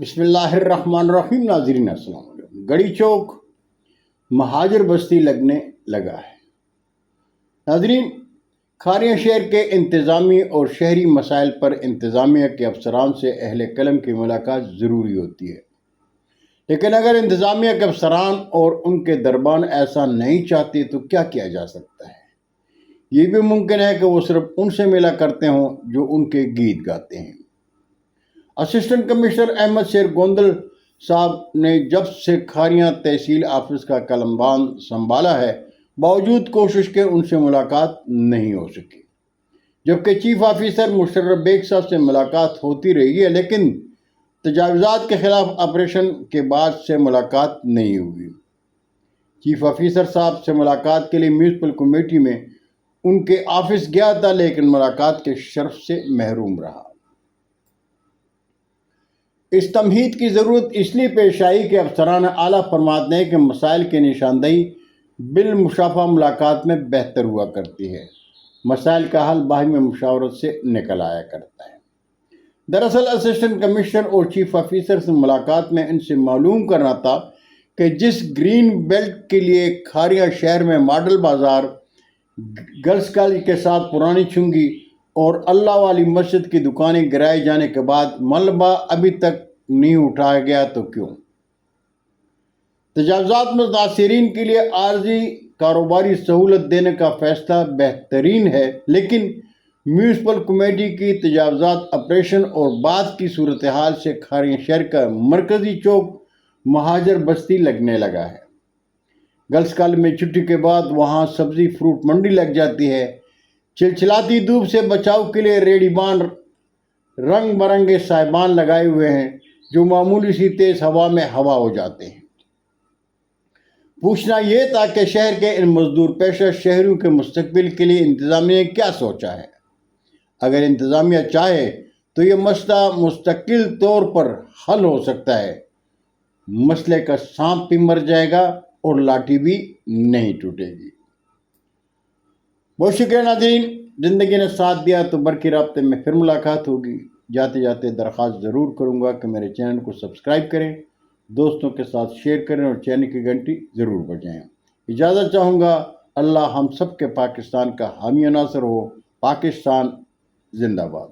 بسم اللہ الرحمن الرحیم۔ ناظرین السلام علیکم۔ گڑی چوک مہاجر بستی لگنے لگا ہے۔ ناظرین، کھاریاں شہر کے انتظامی اور شہری مسائل پر انتظامیہ کے افسران سے اہل قلم کی ملاقات ضروری ہوتی ہے، لیکن اگر انتظامیہ کے افسران اور ان کے دربان ایسا نہیں چاہتے تو کیا کیا جا سکتا ہے؟ یہ بھی ممکن ہے کہ وہ صرف ان سے ملا کرتے ہوں جو ان کے گیت گاتے ہیں۔ اسسٹنٹ کمشنر احمد شیر گوندل صاحب نے جب سے کھاریاں تحصیل آفس کا قلمبان سنبھالا ہے، باوجود کوشش کے ان سے ملاقات نہیں ہو سکی، جبکہ چیف آفیسر مشرف بیگ صاحب سے ملاقات ہوتی رہی ہے، لیکن تجاوزات کے خلاف آپریشن کے بعد سے ملاقات نہیں ہوئی۔ چیف آفیسر صاحب سے ملاقات کے لیے میونسپل کمیٹی میں ان کے آفس گیا تھا، لیکن ملاقات کے شرف سے محروم رہا۔ اس تمہید کی ضرورت اس لیے پیش آئی کہ افسران اعلیٰ فرماتے ہیں کہ مسائل کی نشاندہی بالمشافہ ملاقات میں بہتر ہوا کرتی ہے، مسائل کا حل باہمی مشاورت سے نکل آیا کرتا ہے۔ دراصل اسسٹنٹ کمشنر اور چیف آفیسر سے ملاقات میں ان سے معلوم کرنا تھا کہ جس گرین بیلٹ کے لیے کھاریاں شہر میں ماڈل بازار، گرلز کالج کے ساتھ پرانی چنگی اور اللہ والی مسجد کی دکانیں گرائے جانے کے بعد ملبہ ابھی تک نہیں اٹھایا گیا تو کیوں؟ تجاوزات متاثرین کے لیے عارضی کاروباری سہولت دینے کا فیصلہ بہترین ہے، لیکن میونسپل کمیٹی کی تجاوزات آپریشن اور بعد کی صورتحال سے کھاریاں شہر کا مرکزی چوک مہاجر بستی لگنے لگا ہے۔ گرلز کالج میں چھٹی کے بعد وہاں سبزی فروٹ منڈی لگ جاتی ہے۔ چلچلاتی دھوپ سے بچاؤ کے لیے ریڑی بان رنگ برنگے سائبان لگائے ہوئے ہیں جو معمولی سی تیز ہوا میں ہوا ہو جاتے ہیں۔ پوچھنا یہ تھا کہ شہر کے ان مزدور پیشہ شہریوں کے مستقبل کے لیے انتظامیہ نے کیا سوچا ہے؟ اگر انتظامیہ چاہے تو یہ مسئلہ مستقل طور پر حل ہو سکتا ہے۔ مسئلے کا سانپ بھی مر جائے گا اور لاٹھی بھی نہیں ٹوٹے گی۔ بہت شکریہ ناظرین، زندگی نے ساتھ دیا تو برقی رابطے میں پھر ملاقات ہوگی۔ جاتے جاتے درخواست ضرور کروں گا کہ میرے چینل کو سبسکرائب کریں، دوستوں کے ساتھ شیئر کریں اور چینل کی گھنٹی ضرور بجائیں۔ اجازت چاہوں گا۔ اللہ ہم سب کے پاکستان کا حامی و ناصر ہو۔ پاکستان زندہ باد۔